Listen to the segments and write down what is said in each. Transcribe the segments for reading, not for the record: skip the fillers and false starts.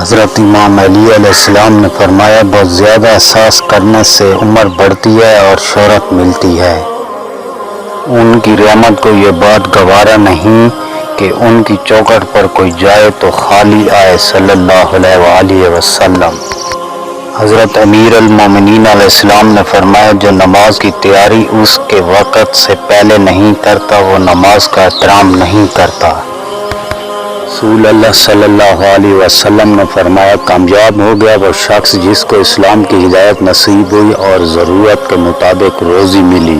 حضرت امام علی علیہ السلام نے فرمایا بہت زیادہ احساس کرنے سے عمر بڑھتی ہے اور شہرت ملتی ہے۔ ان کی رحمت کو یہ بات گوارا نہیں کہ ان کی چوکھٹ پر کوئی جائے تو خالی آئے صلی اللہ علیہ وآلہ وسلم۔ حضرت امیر المومنین علیہ السلام نے فرمایا جو نماز کی تیاری اس کے وقت سے پہلے نہیں کرتا وہ نماز کا احترام نہیں کرتا۔ رسول اللہ صلی اللہ علیہ وسلم نے فرمایا کامیاب ہو گیا وہ شخص جس کو اسلام کی ہدایت نصیب ہوئی اور ضرورت کے مطابق روزی ملی۔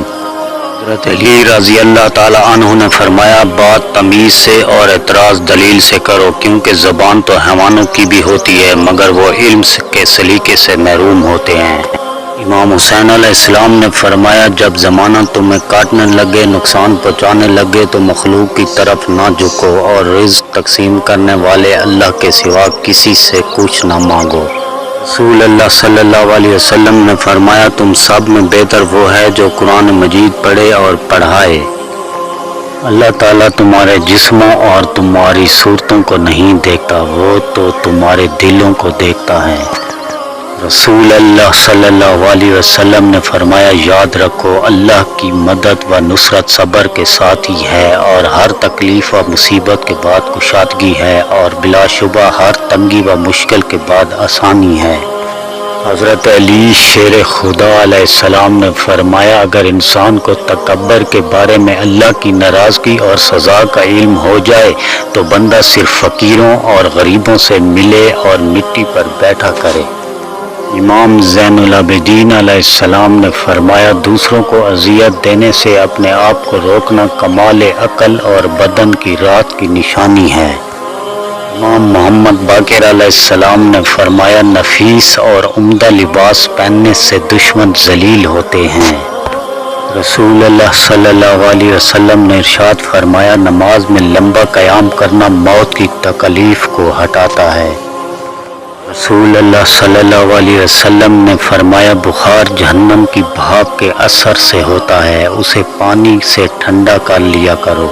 حضرت علی رضی اللہ تعالی عنہ نے فرمایا بات تمیز سے اور اعتراض دلیل سے کرو کیونکہ زبان تو حیوانوں کی بھی ہوتی ہے مگر وہ علم کے سلیقے سے محروم ہوتے ہیں۔ امام حسین علیہ السلام نے فرمایا جب زمانہ تمہیں کاٹنے لگے نقصان پہنچانے لگے تو مخلوق کی طرف نہ جھکو اور رزق تقسیم کرنے والے اللہ کے سوا کسی سے کچھ نہ مانگو۔ رسول اللہ صلی اللہ علیہ وسلم نے فرمایا تم سب میں بہتر وہ ہے جو قرآن مجید پڑھے اور پڑھائے۔ اللہ تعالیٰ تمہارے جسموں اور تمہاری صورتوں کو نہیں دیکھتا وہ تو تمہارے دلوں کو دیکھتا ہے۔ رسول اللہ صلی اللہ علیہ وسلم نے فرمایا یاد رکھو اللہ کی مدد و نصرت صبر کے ساتھ ہی ہے اور ہر تکلیف و مصیبت کے بعد کشادگی ہے اور بلا شبہ ہر تنگی و مشکل کے بعد آسانی ہے۔ حضرت علی شیر خدا علیہ السلام نے فرمایا اگر انسان کو تکبر کے بارے میں اللہ کی ناراضگی اور سزا کا علم ہو جائے تو بندہ صرف فقیروں اور غریبوں سے ملے اور مٹی پر بیٹھا کرے۔ امام زین العابدین علیہ السلام نے فرمایا دوسروں کو اذیت دینے سے اپنے آپ کو روکنا کمال عقل اور بدن کی راحت کی نشانی ہے۔ امام محمد باقر علیہ السلام نے فرمایا نفیس اور عمدہ لباس پہننے سے دشمن ذلیل ہوتے ہیں۔ رسول اللہ صلی اللہ علیہ وسلم نے ارشاد فرمایا نماز میں لمبا قیام کرنا موت کی تکلیف کو ہٹاتا ہے۔ رسول اللہ صلی اللہ علیہ وسلم نے فرمایا بخار جہنم کی بھاپ کے اثر سے ہوتا ہے اسے پانی سے ٹھنڈا کر لیا کرو۔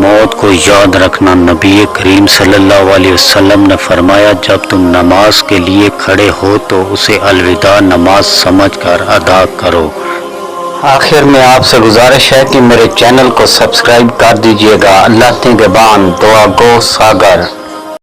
موت کو یاد رکھنا نبی کریم صلی اللہ علیہ وسلم نے فرمایا جب تم نماز کے لیے کھڑے ہو تو اسے الوداع نماز سمجھ کر ادا کرو۔ آخر میں آپ سے گزارش ہے کہ میرے چینل کو سبسکرائب کر دیجیے گا۔ اللہ نگہبان، دعا گو ساگر۔